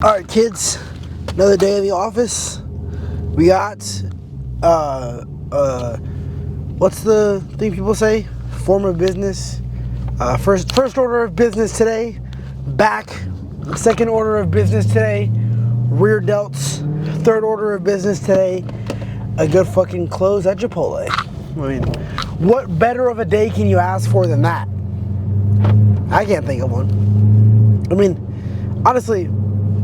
Alright kids, another day in the office. We got, what's the thing people say? Form of business. First order of business today. Back. Second order of business today. Rear delts. Third order of business today. A good fucking close at Chipotle. I mean, what better of a day can you ask for than that? I can't think of one. I mean, honestly,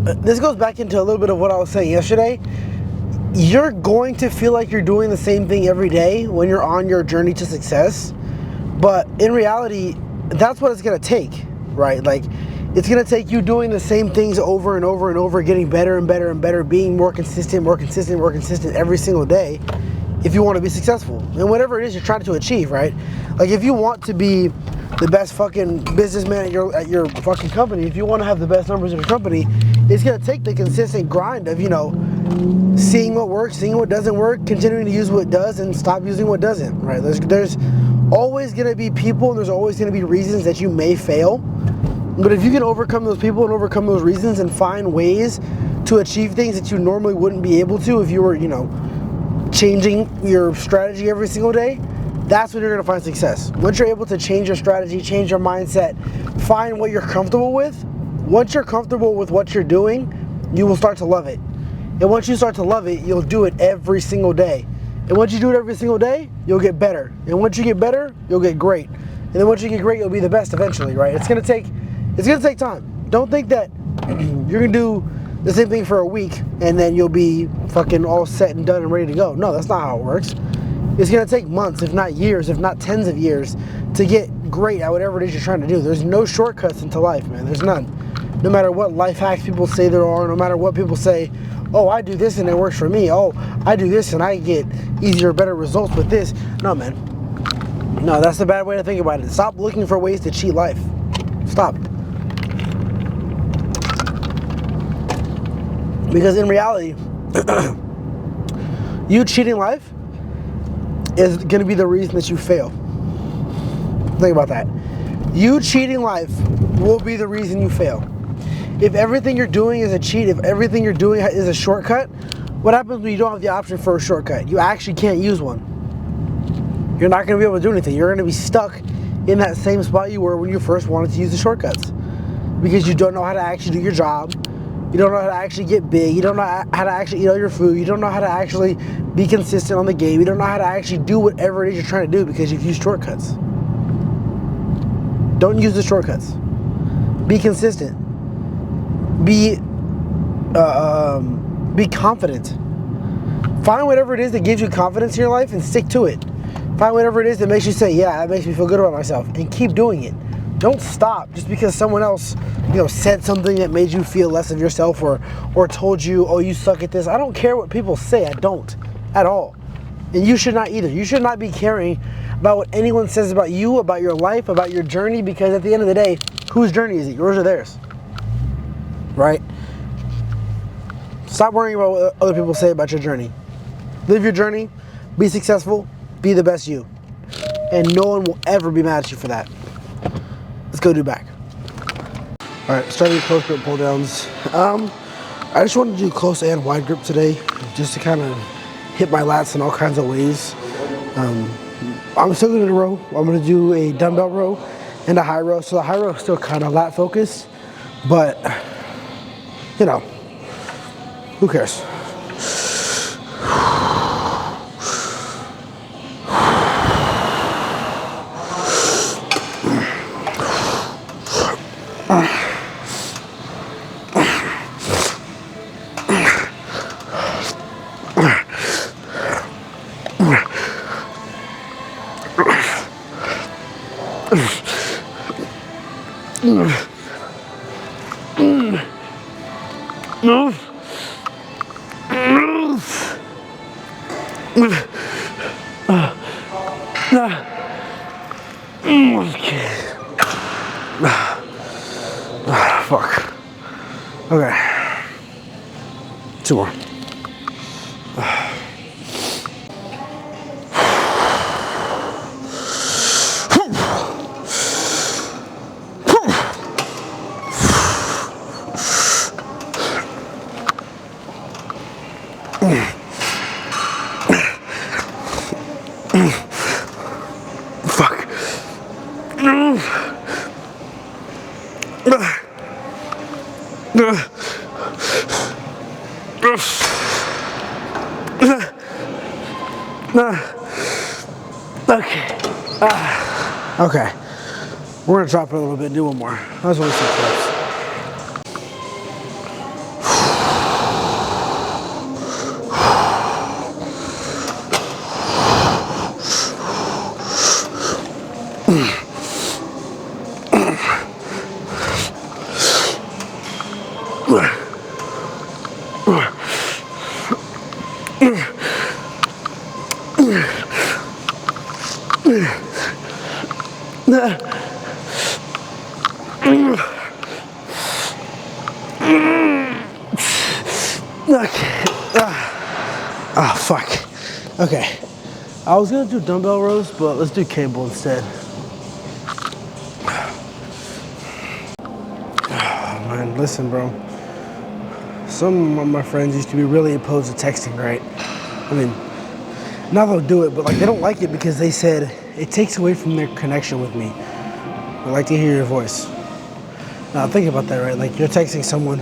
this goes back into a little bit of what I was saying yesterday. You're going to feel like you're doing the same thing every day when you're on your journey to success. But in reality, that's what it's going to take, right? Like, it's going to take you doing the same things over and over and over, getting better and better and better, being more consistent every single day if you want to be successful. And whatever it is you're trying to achieve, right? Like, if you want to be the best fucking businessman at your fucking company, if you want to have the best numbers in your company, it's going to take the consistent grind of, seeing what works, seeing what doesn't work, continuing to use what does, and stop using what doesn't, right? There's always going to be people, and there's always going to be reasons that you may fail. But if you can overcome those people and overcome those reasons and find ways to achieve things that you normally wouldn't be able to if you were, changing your strategy every single day, that's when you're going to find success. Once you're able to change your strategy, change your mindset, find what you're comfortable with, once you're comfortable with what you're doing, you will start to love it. And once you start to love it, you'll do it every single day. And once you do it every single day, you'll get better. And once you get better, you'll get great. And then once you get great, you'll be the best eventually, right? It's gonna take time. Don't think that you're gonna do the same thing for a week and then you'll be fucking all set and done and ready to go. No, that's not how it works. It's gonna take months, if not years, if not tens of years, to get great at whatever it is you're trying to do. There's no shortcuts into life, man. There's none. No matter what life hacks people say there are, no matter what people say, oh, I do this and it works for me. Oh, I do this and I get easier, better results with this. No, man. No, that's a bad way to think about it. Stop looking for ways to cheat life. Stop. Because in reality, you cheating life is going to be the reason that you fail. Think about that. You cheating life will be the reason you fail. If everything you're doing is a cheat, if everything you're doing is a shortcut, what happens when you don't have the option for a shortcut? You actually can't use one. You're not going to be able to do anything. You're going to be stuck in that same spot you were when you first wanted to use the shortcuts. Because you don't know how to actually do your job. You don't know how to actually get big. You don't know how to actually eat all your food. You don't know how to actually be consistent on the game. You don't know how to actually do whatever it is you're trying to do because you've used shortcuts. Don't use the shortcuts. Be consistent. Be confident. Find whatever it is that gives you confidence in your life and stick to it. Find whatever it is that makes you say, yeah, that makes me feel good about myself, and keep doing it. Don't stop just because someone else, said something that made you feel less of yourself or told you, oh, you suck at this. I don't care what people say. I don't at all. And you should not either. You should not be caring about what anyone says about you, about your life, about your journey, because at the end of the day, whose journey is it? Yours or theirs? Right? Stop worrying about what other people say about your journey. Live your journey, be successful, be the best you. And no one will ever be mad at you for that. Let's go do back. All right, starting close grip pull downs. I just wanted to do close and wide grip today, just to kind of hit my lats in all kinds of ways. I'm still gonna do a row. I'm gonna do a dumbbell row and a high row. So the high row is still kind of lat focused, but who cares? Fuck. Okay. Two more. Okay. Okay. We're gonna drop it a little bit, do one more. That's only 6 reps. Okay. Oh, fuck. Okay. I was gonna do dumbbell rows, but let's do cable instead. Oh, man, listen, bro. Some of my friends used to be really opposed to texting, right? I mean, now they'll do it, but like they don't like it because they said it takes away from their connection with me. I like to hear your voice. Now think about that, right? Like you're texting someone.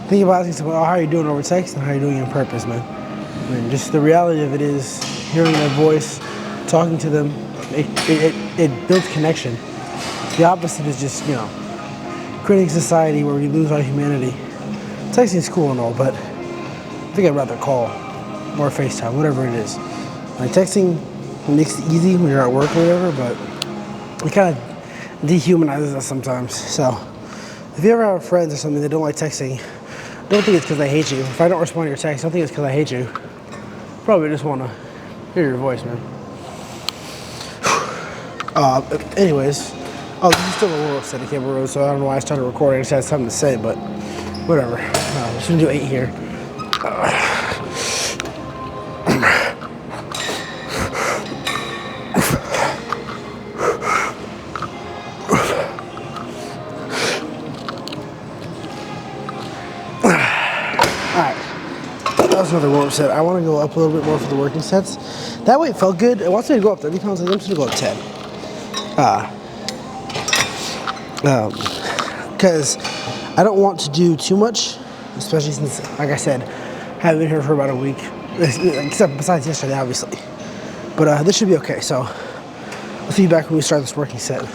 Think about asking someone, oh, how are you doing over text and how are you doing it on purpose, man? I mean, just the reality of it is hearing their voice, talking to them, it builds connection. The opposite is just, you know, creating a society where we lose our humanity. Texting is cool and all, but I think I'd rather call or FaceTime, whatever it is. Like texting makes it easy when you're at work or whatever, but it kind of dehumanizes us sometimes. So if you ever have friends or something that don't like texting, don't think it's because they hate you. If I don't respond to your text, don't think it's because I hate you. Probably just want to hear your voice, man. Anyways, oh, this is still a little upset at Cable Road, so I don't know why I started recording. I just had something to say, but whatever. I'm just gonna do 8 here. Another warm set. I want to go up a little bit more for the working sets. That way it felt good. It wants me to go up 30 pounds. I'm just going to go up 10. Because I don't want to do too much, especially since, like I said, I haven't been here for about a week. Except besides yesterday, obviously. But this should be okay. So I'll see you back when we start this working set.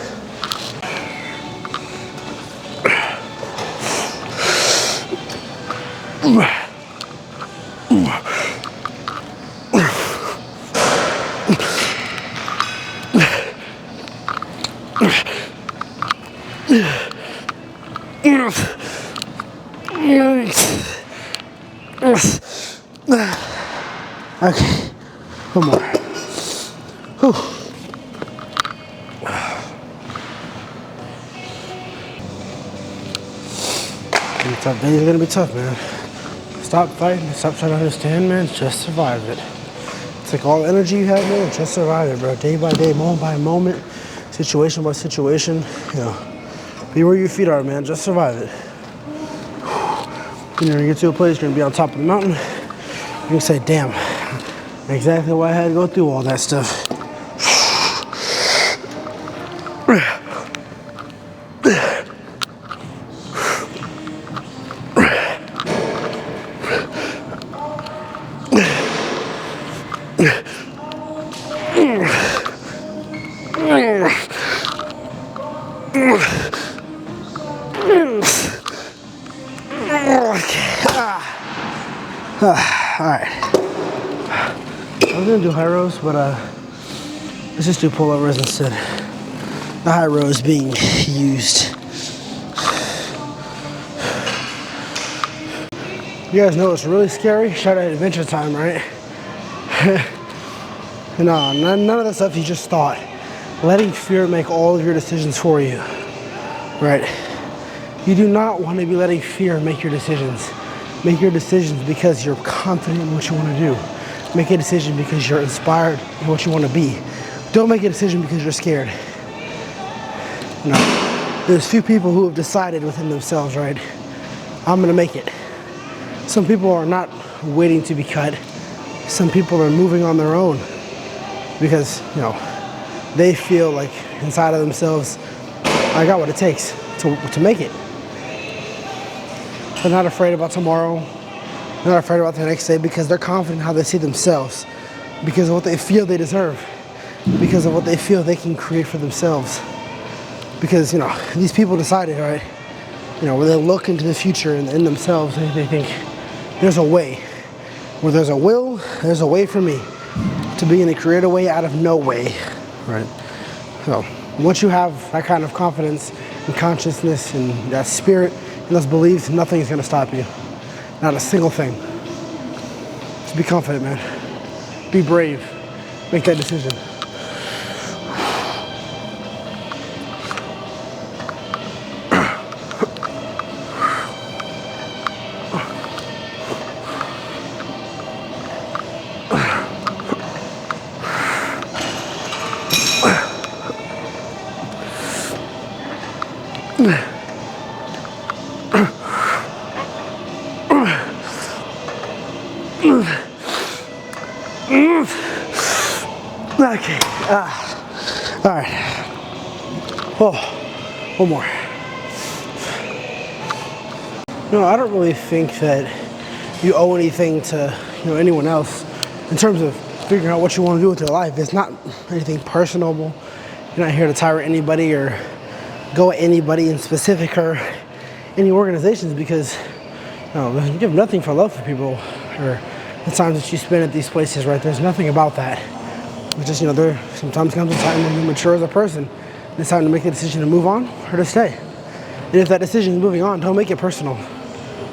Okay, one more. Whew. Tough days are gonna be tough, man. Stop fighting, stop trying to understand, man. Just survive it. It's like all the energy you have, man. Just survive it, bro. Day by day, moment by moment, situation by situation. You know, be where your feet are, man. Just survive it. You're gonna get to a place, you're gonna be on top of the mountain. You're gonna say, damn, exactly why I had to go through all that stuff. Alright. I was gonna do high rows, but let's just do pullovers instead. The high rows being used. You guys know it's really scary? Shout out Adventure Time, right? No, none of that stuff you just thought. Letting fear make all of your decisions for you. Right? You do not want to be letting fear make your decisions. Make your decisions because you're confident in what you want to do. Make a decision because you're inspired in what you want to be. Don't make a decision because you're scared. No. There's few people who have decided within themselves, right? I'm gonna make it. Some people are not waiting to be cut. Some people are moving on their own because, you know, they feel like inside of themselves, I got what it takes to make it. They're not afraid about tomorrow. They're not afraid about the next day because they're confident in how they see themselves, because of what they feel they deserve, because of what they feel they can create for themselves. Because, you know, these people decided, right, you know, when they look into the future and in themselves, they think there's a way. Where there's a will, there's a way for me to be in a creative way out of no way, right? So once you have that kind of confidence and consciousness and that spirit and those beliefs, nothing is going to stop you. Not a single thing. Just be confident, man. Be brave. Make that decision. Okay. All right. Oh, one more. No, I don't really think that you owe anything to, you know, anyone else in terms of figuring out what you want to do with your life. It's not anything personal. You're not here to tyrant anybody or go at anybody in specific or any organizations, because you know, you have nothing for love for people or the times that you spend at these places, right? There's nothing about that. It's just, you know, there sometimes comes a time when you mature as a person. It's time to make the decision to move on or to stay. And if that decision is moving on, don't make it personal.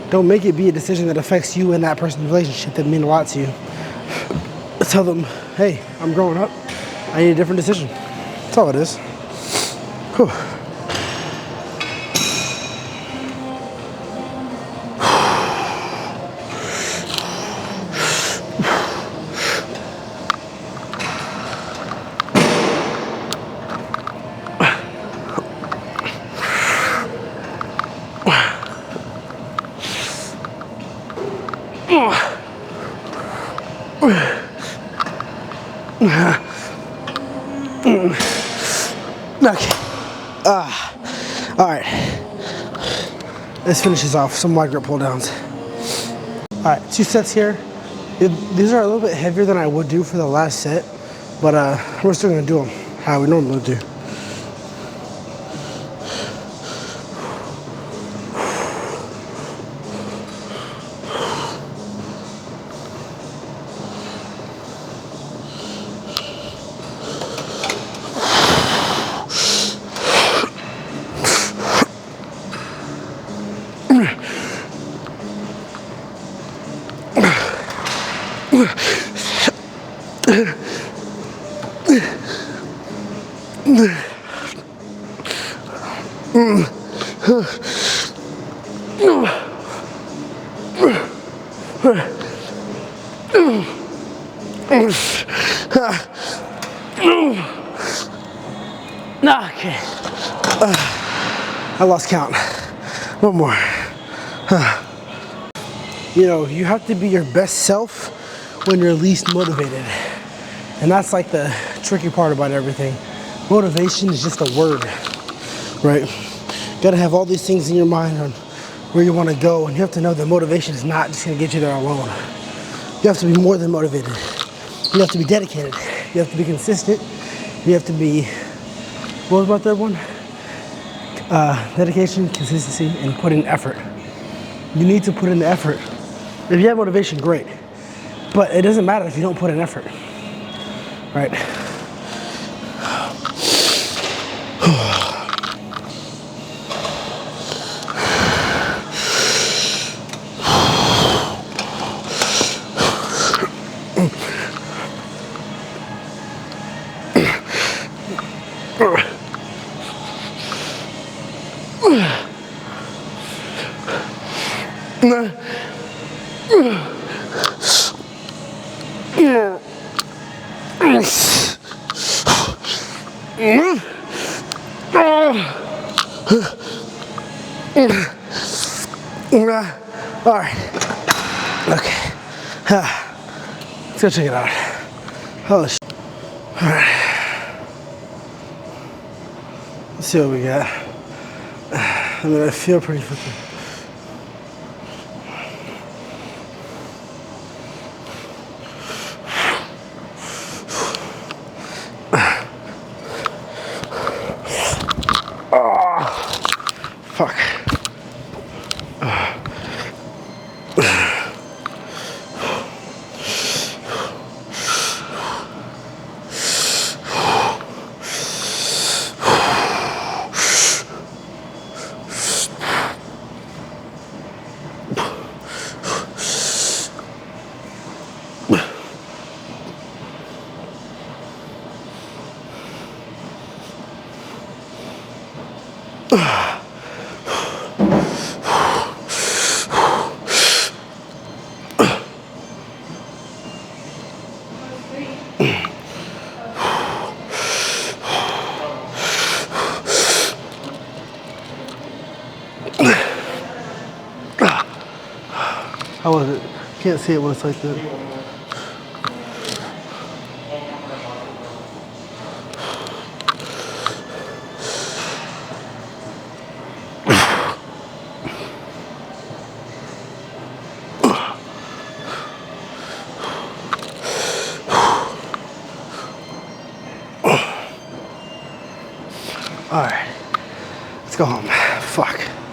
Don't make it be a decision that affects you and that person's relationship that mean a lot to you. Tell them, hey, I'm growing up. I need a different decision. That's all it is. Whew. Okay. All right. This finishes off some wide grip pull downs. All right, 2 sets here. These are a little bit heavier than I would do for the last set, but we're still gonna do them how we normally do. Okay. I lost count. One more. You know, you have to be your best self when you're least motivated. And that's like the tricky part about everything. Motivation is just a word, right? You gotta have all these things in your mind on where you want to go, and you have to know that motivation is not just gonna get you there alone. You have to be more than motivated. You have to be dedicated. You have to be consistent. You have to be, what was about the third one? Dedication, consistency, and put in effort. You need to put in the effort. If you have motivation, great. But it doesn't matter if you don't put in effort, right? All right. Okay. Let's go check it out. Holy shit. All right. Let's see what we got. I mean, I feel pretty fucking. How was it? Can't see it when it's like that. All right, let's go home. Fuck.